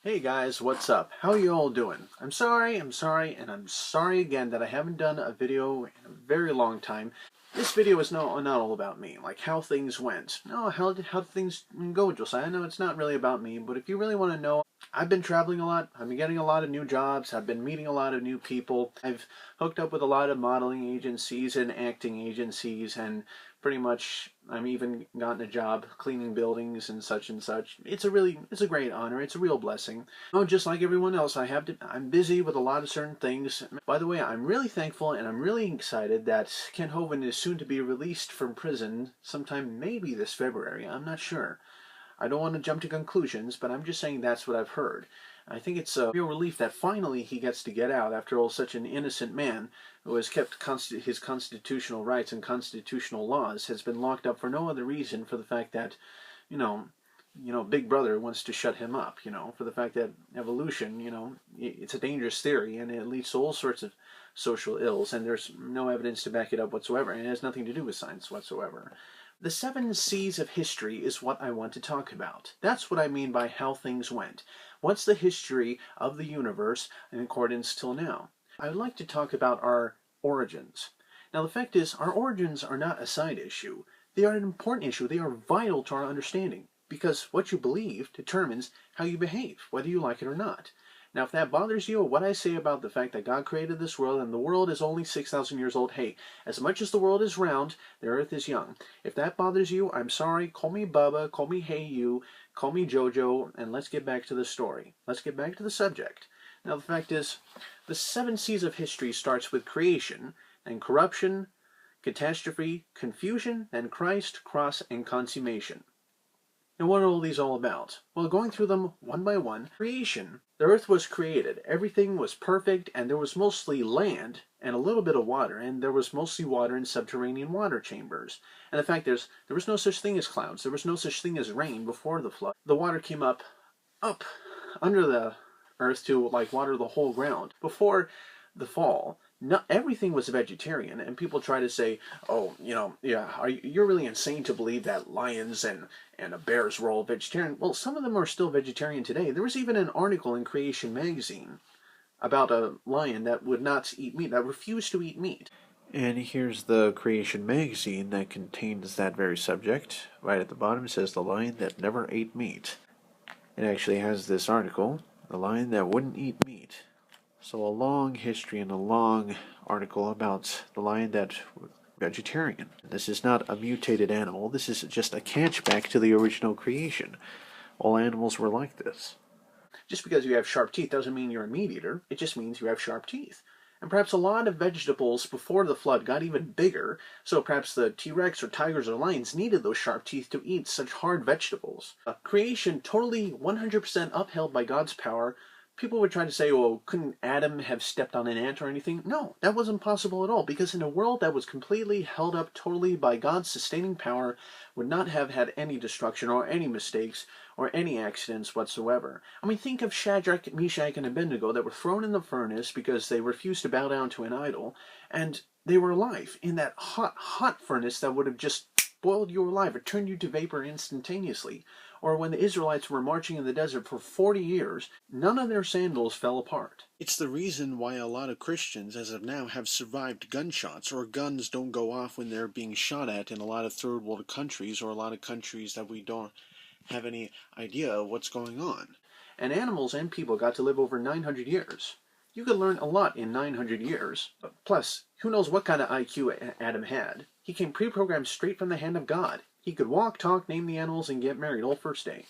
Hey guys, what's up? How are you all doing? I'm sorry, and I'm sorry again that I haven't done a video in a very long time. This video is not all about me, like how things went. No, how did things go, Josiah? I know it's not really about me, but if you really want to know, I've been traveling a lot. I've been getting a lot of new jobs. I've been meeting a lot of new people. I've hooked up with a lot of modeling agencies and acting agencies, and pretty much I'm even gotten a job cleaning buildings and such and such. It's a great honor. It's a real blessing. Oh, just like everyone else, I'm busy with a lot of certain things. By the way, I'm really thankful and I'm really excited that Ken Hovind is soon to be released from prison sometime maybe this February. I'm not sure. I don't want to jump to conclusions, but I'm just saying that's what I've heard. I think it's a real relief that finally he gets to get out after all such an innocent man who has kept his constitutional rights and constitutional laws has been locked up for no other reason for the fact that, you know, Big Brother wants to shut him up, for the fact that evolution, it's a dangerous theory and it leads to all sorts of social ills and there's no evidence to back it up whatsoever and it has nothing to do with science whatsoever. The 7 C's of history is what I want to talk about. That's what I mean by how things went. What's the history of the universe in accordance till now? I would like to talk about our origins. Now the fact is, our origins are not a side issue. They are an important issue. They are vital to our understanding. Because what you believe determines how you behave, whether you like it or not. Now, if that bothers you, what I say about the fact that God created this world and the world is only 6,000 years old, hey, as much as the world is round, the earth is young. If that bothers you, I'm sorry, call me Bubba, call me Hey You, call me Jojo, and let's get back to the story. Let's get back to the subject. Now, the fact is, the 7 C's of history starts with creation, and corruption, catastrophe, confusion, then Christ, cross, and consummation. Now, what are all these all about? Well, going through them one by one, creation. The earth was created. Everything was perfect, and there was mostly land and a little bit of water, and there was mostly water in subterranean water chambers. And the fact is, there was no such thing as clouds. There was no such thing as rain before the flood. The water came up under the earth to, like, water the whole ground. Before the fall, everything was vegetarian, and people try to say, oh, you're really insane to believe that lions and bears were all vegetarian. Well, some of them are still vegetarian today. There was even an article in Creation magazine about a lion that would not eat meat, that refused to eat meat. And here's the Creation magazine that contains that very subject. Right at the bottom it says, the lion that never ate meat. It actually has this article, the lion that wouldn't eat meat. So a long history and a long article about the lion that was vegetarian. This is not a mutated animal. This is just a catchback to the original creation. All animals were like this. Just because you have sharp teeth doesn't mean you're a meat eater. It just means you have sharp teeth. And perhaps a lot of vegetables before the flood got even bigger, so perhaps the T-Rex or tigers or lions needed those sharp teeth to eat such hard vegetables. Creation totally 100% upheld by God's power. People would try to say, well, couldn't Adam have stepped on an ant or anything? No, that wasn't possible at all, because in a world that was completely held up totally by God's sustaining power, would not have had any destruction or any mistakes or any accidents whatsoever. I mean, think of Shadrach, Meshach, and Abednego that were thrown in the furnace because they refused to bow down to an idol, and they were alive in that hot, hot furnace that would have just boiled you alive or turned you to vapor instantaneously. Or when the Israelites were marching in the desert for 40 years, none of their sandals fell apart. It's the reason why a lot of Christians, as of now, have survived gunshots, or guns don't go off when they're being shot at in a lot of third world countries, or a lot of countries that we don't have any idea of what's going on. And animals and people got to live over 900 years. You could learn a lot in 900 years. Plus, who knows what kind of IQ Adam had. He came pre-programmed straight from the hand of God. He could walk, talk, name the animals, and get married all first day.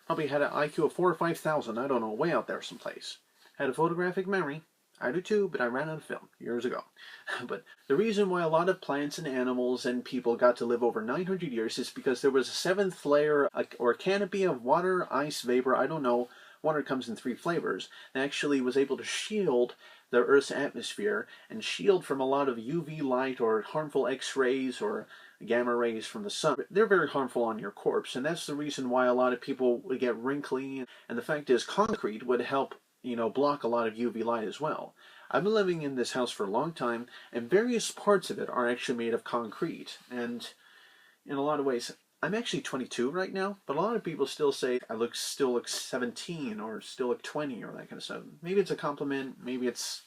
Probably had an IQ of 4,000 or 5,000, I don't know, way out there someplace. Had a photographic memory. I do too, but I ran out of film years ago. But the reason why a lot of plants and animals and people got to live over 900 years is because there was a 7th layer, or canopy of water, ice, vapor, I don't know. Water comes in 3 flavors, that actually was able to shield the Earth's atmosphere and shield from a lot of UV light or harmful X-rays or gamma rays from the sun. They're very harmful on your corpse, and that's the reason why a lot of people would get wrinkly. And the fact is, concrete would help, block a lot of UV light as well. I've been living in this house for a long time, and various parts of it are actually made of concrete. And in a lot of ways, I'm actually 22 right now, but a lot of people still say I still look 17 or still look 20 or that kind of stuff. Maybe it's a compliment, maybe it's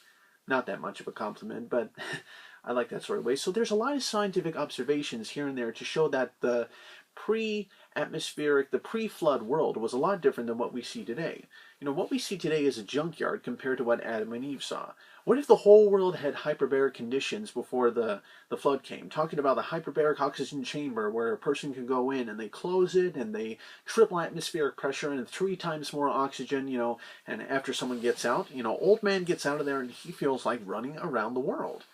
not that much of a compliment, but I like that sort of way. So there's a lot of scientific observations here and there to show that the pre-atmospheric, the pre-flood world was a lot different than what we see today. You know, what we see today is a junkyard compared to what Adam and Eve saw. What if the whole world had hyperbaric conditions before the flood came? Talking about the hyperbaric oxygen chamber where a person can go in and they close it and they triple atmospheric pressure and 3 times more oxygen, you know, and after someone gets out, you know, old man gets out of there and he feels like running around the world.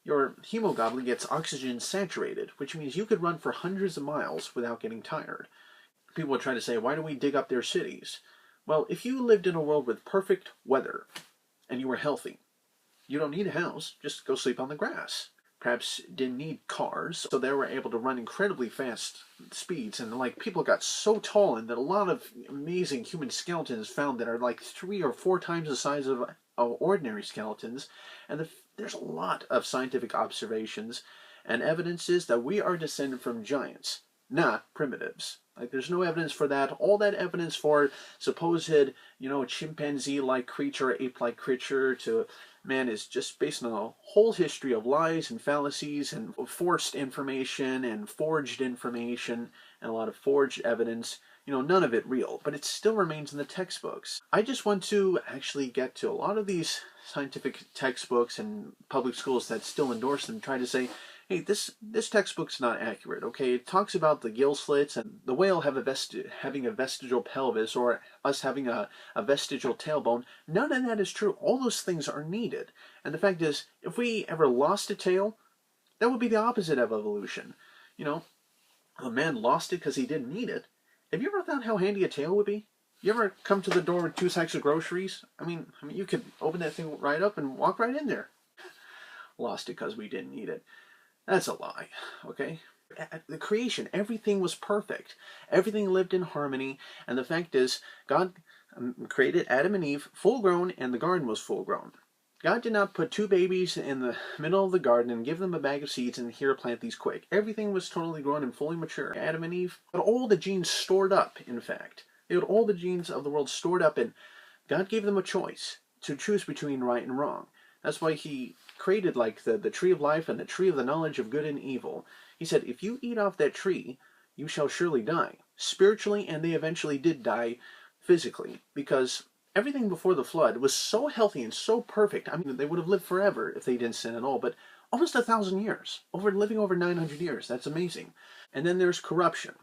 Your hemoglobin gets oxygen saturated, which means you could run for hundreds of miles without getting tired. People would try to say, why do we dig up their cities? Well, if you lived in a world with perfect weather and you were healthy, you don't need a house, just go sleep on the grass. Perhaps didn't need cars, so they were able to run incredibly fast speeds, and like people got so tall and that a lot of amazing human skeletons found that are like 3 or 4 times the size of ordinary skeletons, and there's a lot of scientific observations and evidences that we are descended from giants, not primitives. Like, there's no evidence for that. All that evidence for supposed, you know, chimpanzee-like creature, ape-like creature to man is just based on a whole history of lies and fallacies and forced information and forged information and a lot of forged evidence. You know, none of it real, but it still remains in the textbooks. I just want to actually get to a lot of these scientific textbooks and public schools that still endorse them, try to say, hey, this textbook's not accurate, okay? It talks about the gill slits and the whale having a vestigial pelvis or us having a vestigial tailbone. None of that is true. All those things are needed. And the fact is, if we ever lost a tail, that would be the opposite of evolution. You know, a man lost it because he didn't need it. Have you ever thought how handy a tail would be? You ever come to the door with 2 sacks of groceries? I mean, you could open that thing right up and walk right in there. Lost it because we didn't need it. That's a lie, okay? At the creation, everything was perfect. Everything lived in harmony, and the fact is, God created Adam and Eve full grown, and the garden was full grown. God did not put 2 babies in the middle of the garden and give them a bag of seeds and here, plant these quick. Everything was totally grown and fully mature. Adam and Eve had all the genes stored up, in fact. They had all the genes of the world stored up, and God gave them a choice to choose between right and wrong. That's why he created like the tree of life and the tree of the knowledge of good and evil. He said, if you eat off that tree, you shall surely die. Spiritually, and they eventually did die physically, because everything before the flood was so healthy and so perfect. I mean, they would have lived forever if they didn't sin at all, but almost 1,000 years. Living over 900 years. That's amazing. And then there's corruption.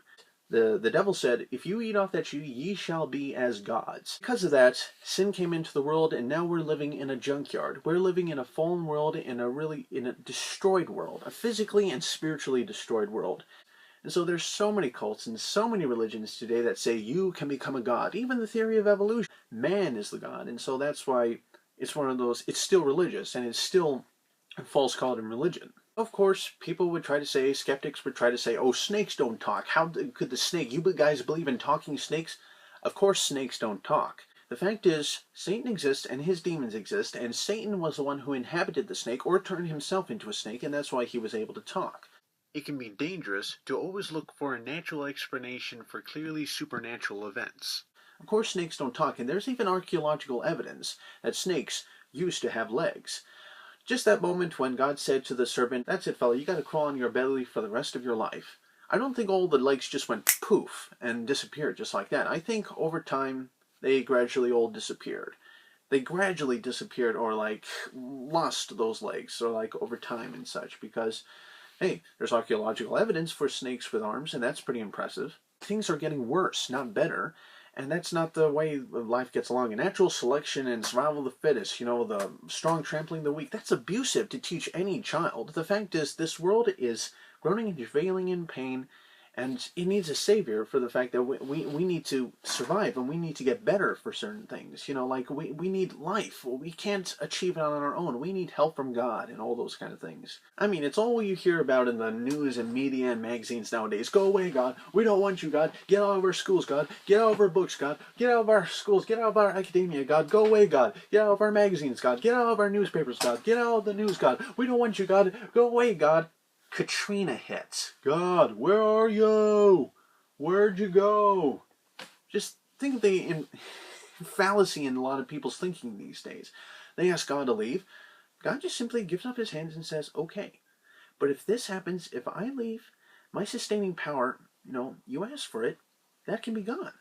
The devil said, if you eat off that tree, ye shall be as gods. Because of that, sin came into the world, and now we're living in a junkyard. We're living in a fallen world, in a destroyed world, a physically and spiritually destroyed world. And so there's so many cults and so many religions today that say you can become a god. Even the theory of evolution, man is the god. And so that's why it's one of those, it's still religious, and it's still a false god in religion. Of course, people would try to say, skeptics would try to say, oh, snakes don't talk. How could the snake, you guys believe in talking snakes? Of course snakes don't talk. The fact is, Satan exists and his demons exist, and Satan was the one who inhabited the snake or turned himself into a snake, and that's why he was able to talk. It can be dangerous to always look for a natural explanation for clearly supernatural events. Of course snakes don't talk, and there's even archaeological evidence that snakes used to have legs. Just that moment when God said to the serpent, that's it, fella, you got to crawl on your belly for the rest of your life. I don't think all the legs just went poof and disappeared just like that. I think over time they gradually all disappeared. They gradually disappeared or like lost those legs or like over time and such because, hey, there's archaeological evidence for snakes with arms, and that's pretty impressive. Things are getting worse, not better. And that's not the way life gets along. And natural selection and survival of the fittest, you know, the strong trampling the weak, that's abusive to teach any child. The fact is, this world is groaning and travailing in pain, and it needs a savior for the fact that we need to survive, and we need to get better for certain things. You know, like we need life. We can't achieve it on our own. We need help from God and all those kind of things. I mean, it's all you hear about in the news and media and magazines nowadays. Go away, God. We don't want you, God. Get out of our schools, God. Get out of our books, God. Get out of our schools. Get out of our academia, God. Go away, God. Get out of our magazines, God. Get out of our newspapers, God. Get out of the news, God. We don't want you, God. Go away, God. Katrina hits. God, where are you? Where'd you go? Just think of the fallacy in a lot of people's thinking these days. They ask God to leave. God just simply gives up his hands and says, okay. But if this happens, if I leave, my sustaining power, you ask for it, that can be gone.